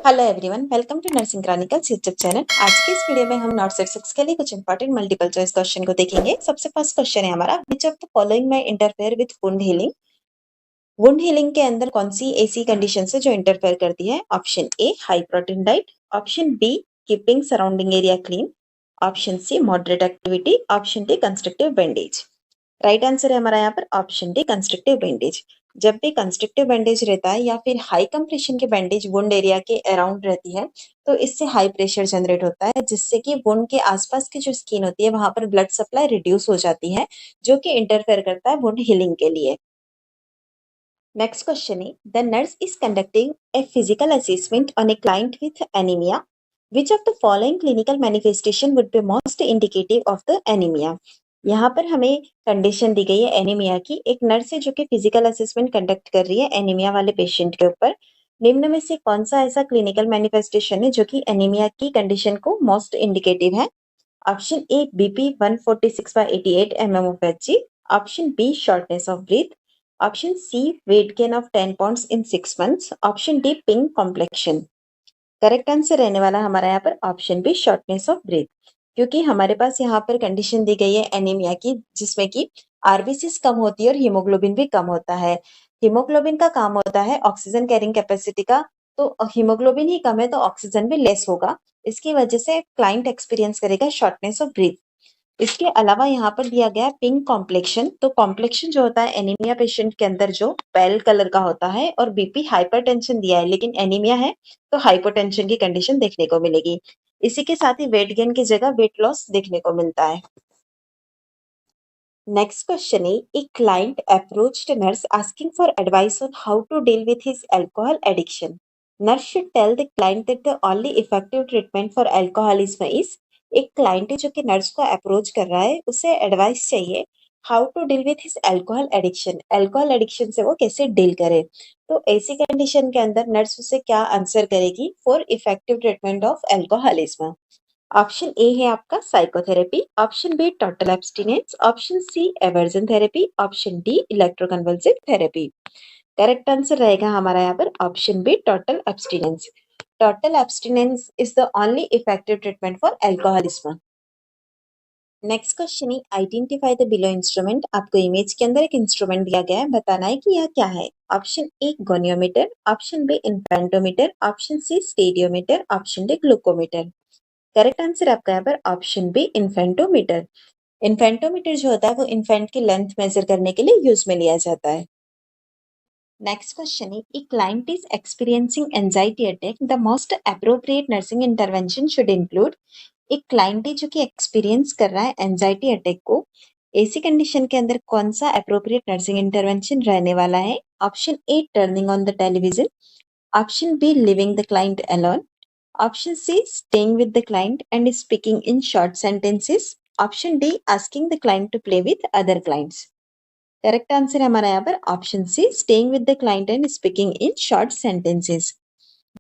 Hello everyone, welcome to nursing chronicles YouTube channel. आज की इस वीडियो में हम नॉट सेट 6 के लिए कुछ इंपॉर्टेंट मल्टीपल चॉइस क्वेश्चन को देखेंगे। सबसे फर्स्ट क्वेश्चन है हमारा, विच ऑफ द फॉलोइंग में interfere with wound healing. Wound healing के अंदर कौन सी ऐसी कंडीशन है जो इंटरफेयर करती है? Option A high protein diet, option B keeping surrounding area clean, option C moderate activity, option D constructive bandage. Right answer है हमारा यहाँ पर ऑप्शन डी कंस्ट्रक्टिव बैंडेज। जब भी कंस्ट्रक्टिव बैंडेज रहता है या फिर हाई कंप्रेशन के बैंडेज वुंड एरिया के अराउंड रहती है तो इससे हाई प्रेशर जनरेट होता है, जिससे कि वुंड के आसपास की जो स्किन होती है वहां पर ब्लड सप्लाई रिड्यूस हो जाती है, जो कि इंटरफेयर करता है वुंड हीलिंग के लिए। नेक्स्ट क्वेश्चन है, the nurse is conducting a physical assessment on a client with anaemia, which of the following clinical manifestation would be most indicative of the anaemia. यहाँ पर हमें कंडीशन दी गई है एनीमिया की। एक नर्स है जो कि फिजिकल असेसमेंट कंडक्ट कर रही है एनीमिया वाले पेशेंट के ऊपर। निम्न में से कौन सा ऐसा क्लिनिकल मैनिफेस्टेशन है जो कि एनीमिया की कंडीशन को मोस्ट इंडिकेटिव है? Option A BP 146/88 mm of Hg, option B shortness of breath, option C weight gain of 10 pounds in 6 months, option D pink complexion. Correct answer रहने वाला हमारा यहाँ पर option B shortness of breath, क्योंकि हमारे पास यहाँ पर कंडीशन दी गई है एनीमिया की, जिसमें कि आरबीसीज कम होती है और हीमोग्लोबिन भी कम होता है। हीमोग्लोबिन का काम होता है ऑक्सीजन कैरिंग कैपेसिटी का, तो हीमोग्लोबिन ही कम है तो ऑक्सीजन भी लेस होगा। इसकी वजह से क्लाइंट एक्सपीरियंस करेगा शॉर्टनेस ऑफ ब्रीथ। इसके अलावा यहाँ पर दिया गया पिंक कॉम्प्लेक्शन। तो कॉम्प्लेक्शन जो होता है एनीमिया पेशेंट के अंदर जो पेल कलर का होता है, और बीपी हाइपरटेंशन दिया है लेकिन एनीमिया है तो हाइपोटेंशन की कंडीशन देखने को मिलेगी। इसी के साथ ही वेट गेन की जगह वेट लॉस देखने को मिलता है। नेक्स्ट क्वेश्चन है, a client approached nurse asking for advice on how to deal with his alcohol addiction. Nurse should tell the client that the only effective treatment for alcoholism is. एक client है जो कि nurse को approach कर रहा है, उसे advice चाहिए how to deal with his alcohol addiction. Alcohol addiction से वो कैसे डील करे। तो ऐसी कंडीशन के अंदर नर्स उसे क्या आंसर करेगी? For effective treatment of alcoholism. Option A है आपका psychotherapy, option B total abstinence, option C aversion therapy, option D electroconvulsive therapy. Correct answer रहेगा हमारा यहाँ पर option B total abstinence. Total abstinence is the only effective treatment for alcoholism. Next question है, identify the below instrument. आपको image के अंदर एक instrument दिया गया है, बताना है कि यह क्या है। Option A goniometer, option B infantometer, option C stadiometer, option D glucometer. Correct answer आपका यहाँ पर ऑप्शन बी इन्फेंटोमीटर। इन्फेंटोमीटर जो होता है वो इन्फेंट की लेंथ मेजर करने के लिए यूज में लिया जाता है। नेक्स्ट क्वेश्चन है, a client is experiencing anxiety attack, the most appropriate nursing intervention should include. एक क्लाइंट है जो कि एक्सपीरियंस कर रहा है एंजाइटी अटैक को, ऐसी कंडीशन के अंदर कौन सा अप्रोप्रिएट नर्सिंग इंटरवेंशन रहने वाला है? Option A turning on the television, option B living the client alone, option C staying with the client and speaking in short sentences, option D asking the client to play with other clients। Correct answer हमारा यहाँ पर option C staying with the client and speaking in short sentences.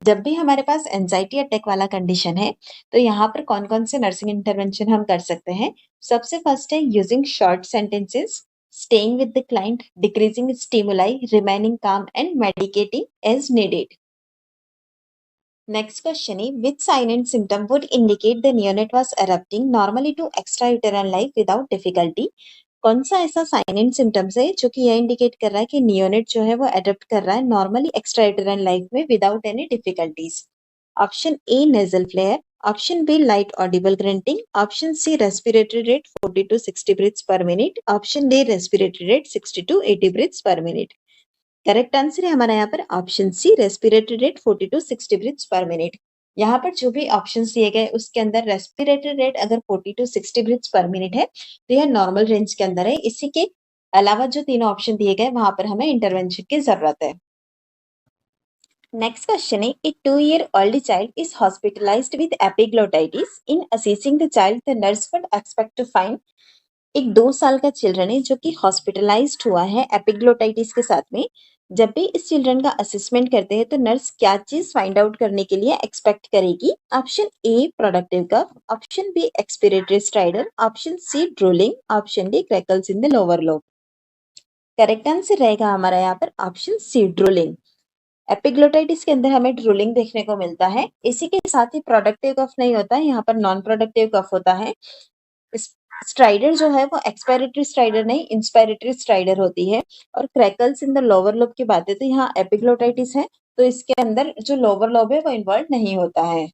जब भी हमारे पास anxiety attack वाला condition है तो यहाँ पर कौन कौन से नर्सिंग इंटरवेंशन हम कर सकते हैं? सबसे फर्स्ट है using short sentences, staying with the client, decreasing stimuli, remaining calm and medicating as needed. Next question is, which sign and symptom would indicate the neonate was erupting normally to extrauterine life without difficulty? कौन सा ऐसा sign and symptoms है जो कि यह indicate कर रहा है कि नियोनेट जो है वो एडप्ट कर रहा है नॉर्मली एक्स्ट्रायूटेराइन लाइफ में without any difficulties? Option A nasal flare, option B light audible grunting, option C respiratory rate 40 to 60 breaths per minute, option D respiratory rate 60 to 80 breaths per minute। Correct answer है हमारा यहाँ पर option C respiratory rate 40 to 60 breaths per minute। यहाँ पर जो भी option दिए गए उसके अंदर रेस्पिरेटरी रेट अगर 40 to 60 breaths per minute है तो यह नॉर्मल रेंज के अंदर है। इसी के अलावा जो तीनों ऑप्शन दिए गए वहां पर हमें इंटरवेंशन की जरूरत है। नेक्स्ट क्वेश्चन है, ए 2-year-old child is hospitalized with epiglottitis. In assessing the child, the nurse would expect to find। एक 2 साल का चिल्ड्रन है जो कि हॉस्पिटलाइज्ड हुआ है एपिग्लोटाइटिस के साथ में। जब भी इस चिल्ड्रन का असेसमेंट करते हैं तो नर्स क्या चीज फाइंड आउट करने के लिए एक्सपेक्ट करेगी? Option A productive cough, option B expiratory stridor, option C drooling, option D crackles in the lower lobe. Correct answer रहेगा हमारा यहाँ पर ऑप्शन सी ड्रोलिंग। एपिग्लोटाइटिस के अंदर हमें ड्रूलिंग देखने को मिलता है। इसी के साथ ही प्रोडक्टिव कफ नहीं होता है, यहाँ पर नॉन प्रोडक्टिव कफ होता है। स्ट्राइडर जो है वो एक्सपायरेटरी स्ट्राइडर नहीं, इंस्पायरेटरी स्ट्राइडर होती है। और crackles in the lower lobe की बात है तो यहाँ एपिग्लोटाइटिस है, तो इसके अंदर जो लोअर लोब है वो इन्वॉल्व नहीं होता है।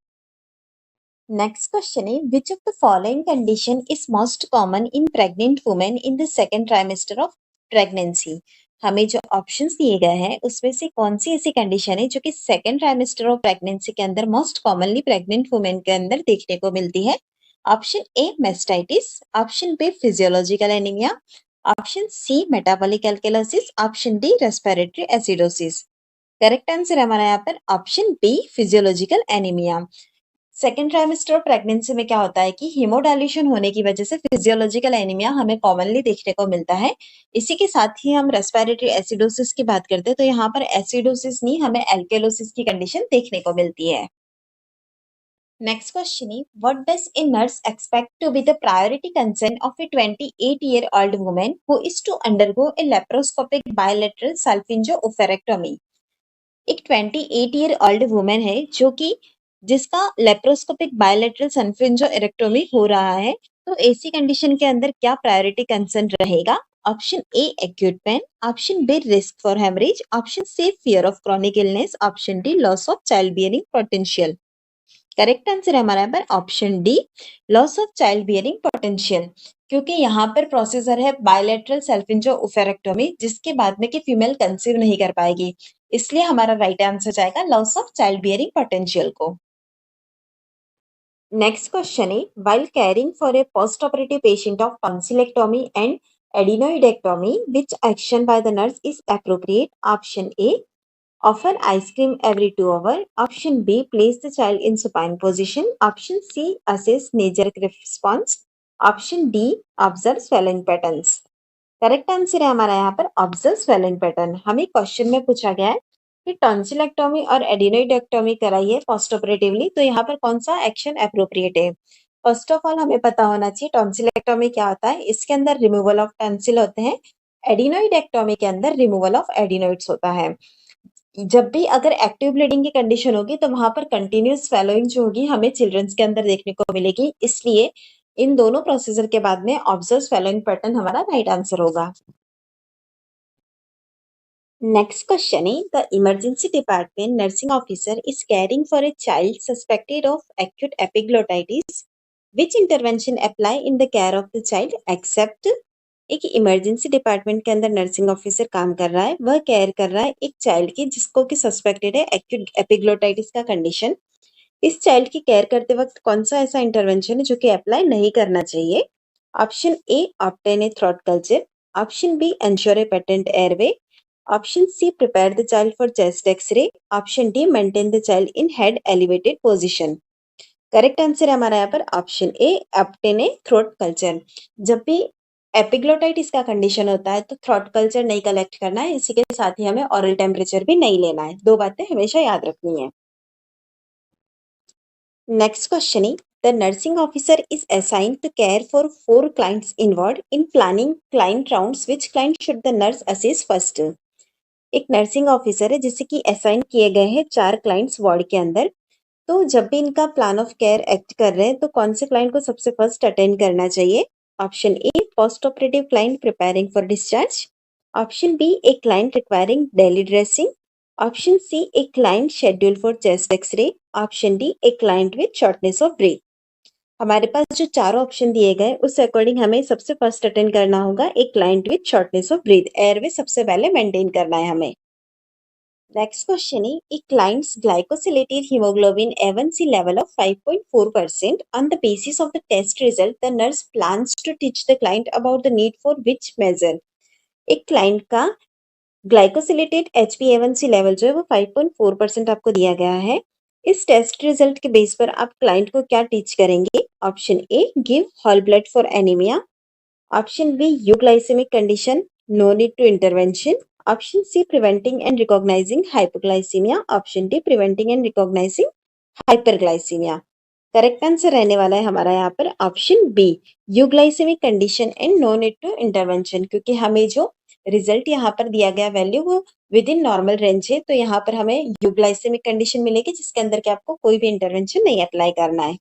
नेक्स्ट क्वेश्चन है, which of the following condition is most common in pregnant women in the second trimester of pregnancy. हमें जो ऑप्शंस दिए गए हैं उसमें से कौन सी ऐसी कंडीशन है जो कि सेकेंड ट्राइमेस्टर ऑफ प्रेगनेंसी के अंदर मोस्ट कॉमनली प्रेग्नेंट वुमेन के अंदर देखने को मिलती है। Option A mastitis, option B physiological anaemia, option C metabolic alkalosis, option D respiratory acidosis. Correct answer हमारा यहाँ पर option B physiological anaemia. Second trimester pregnancy में क्या होता है कि हीमोडाइल्यूशन होने की वजह से फिजियोलॉजिकल एनीमिया हमें कॉमनली देखने को मिलता है। इसी के साथ ही हम रेस्पिरेटरी एसिडोसिस की बात करते हैं तो यहाँ पर एसिडोसिस नहीं, हमें एल्केलोसिस की कंडीशन देखने को मिलती है। Next question is, what does a nurse expect to be the priority concern of a 28-year-old woman who is to undergo a laparoscopic bilateral salpingo-oophorectomy? एक 28-year-old वुमेन है जो कि जिसका लेप्रोस्कोपिक बायोलेटरल सल्फिंजो एरेक्टोमी हो रहा है, तो ऐसी कंडीशन के अंदर क्या प्रायोरिटी कंसर्न रहेगा? Option A acute pain, option B risk for haemorrhage, option C fear of chronic illness, option D loss of child bearing potential. Correct answer है हमारा यहाँ पर option D loss of child bearing potential, क्योंकि यहाँ पर procedure है bilateral सल्फिंजो ओफेरेक्टोमी जिसके बाद में कि फीमेल कंसीव नहीं कर पाएगी, इसलिए हमारा राइट आंसर जाएगा loss of child bearing potential को। नेक्स्ट क्वेश्चन है, while caring for a post-operative patient of tonsillectomy and adenoidectomy, which action by the nurse is appropriate? Option A, offer ice cream every 2 hours. Option B, place the child in supine position. Option C, assess knee-jerk response. Option D, observe swelling patterns. Correct answer है हमारा यहाँ पर observe swelling pattern. हमें question में पूछा गया है कि टॉन्सिलेक्टोमी और एडिनोइडेक्टोमी कराई है पोस्ट ऑपरेटिवली, तो यहाँ पर कौन सा एक्शन अप्रोप्रिएट है? फर्स्ट ऑफ ऑल हमें पता होना चाहिए टॉन्सिलेक्टोमी क्या होता है। इसके अंदर रिमूवल ऑफ टॉन्सिल होते हैं। एडिनोइडेक्टोमी के अंदर रिमूवल ऑफ एडिनोइड्स होता है। जब भी अगर एक्टिव ब्लीडिंग की कंडीशन होगी तो वहां पर कंटिन्यूस स्वेलोइंग जो होगी हमें चिल्ड्रंस के अंदर देखने को मिलेगी, इसलिए इन दोनों प्रोसीजर के बाद में ऑब्जर्व स्वेलोइंग पैटर्न हमारा राइट आंसर होगा। नेक्स्ट क्वेश्चन है, the emergency department nursing officer is caring for a child suspected of acute epiglottitis, which intervention apply in the care of the child except. एक emergency department के अंदर nursing officer काम कर रहा है, वह केयर कर रहा है एक चाइल्ड की जिसको कि सस्पेक्टेड है एक्यूट एपिग्लोटाइटिस का कंडीशन। इस चाइल्ड की केयर करते वक्त कौन सा ऐसा इंटरवेंशन है जो कि अप्लाई नहीं करना चाहिए? Option A obtain a throat culture, option B ensure a patent airway, option C prepare the child for chest X-ray, option D maintain the child in head elevated position. Correct answer है हमारा यहाँ पर option A obtain a throat culture. जब भी epiglottitis का condition होता है तो थ्रोट कल्चर नहीं कलेक्ट करना है, इसी के साथ ही हमें ऑरल टेम्परेचर भी नहीं लेना है। दो बातें हमेशा याद रखनी है। नेक्स्ट क्वेश्चन है, the nursing officer is assigned to care for 4 clients involved in planning client rounds. Which client should the nurse assess first? एक नर्सिंग ऑफिसर है जिसे कि असाइन किए गए हैं 4 क्लाइंट्स वार्ड के अंदर, तो जब भी इनका प्लान ऑफ केयर एक्ट कर रहे हैं तो कौन से क्लाइंट को सबसे फर्स्ट अटेंड करना चाहिए? Option A post operative client preparing for discharge, option B a client requiring daily dressing, option C a client schedule for chest X-ray, option D a client with shortness of breath. हमारे पास जो चारों option दिए गए उस according हमें सबसे first attend करना होगा एक client with shortness of breathe, airway सबसे पहले मेंटेन करना है हमें। नेक्स्ट क्वेश्चन है, a client's glycosylated hemoglobin A1C level of 5.4%. On the basis of the test result, the nurse plans to teach the client about the need for which measure? एक client का glycosylated HbA1c level जो है वो 5.4% आपको दिया गया है। इस टेस्ट रिजल्ट के बेस पर आप क्लाइंट को क्या टीच करेंगे? Option A give whole blood for anaemia, option B euglycaemic condition no need to intervention, option C preventing and recognising hypoglycaemia, option D preventing and recognising hyperglycaemia. Correct answer रहने वाला है हमारा यहाँ पर option B euglycaemic condition and no need to intervention, क्योंकि हमें जो result यहाँ पर दिया गया वैल्यू वो विद इन नॉर्मल रेंज है, तो यहाँ पर हमें यूग्लाइसेमिक कंडीशन मिलेगी जिसके अंदर कि आपको कोई भी इंटरवेंशन नहीं अप्लाई करना है।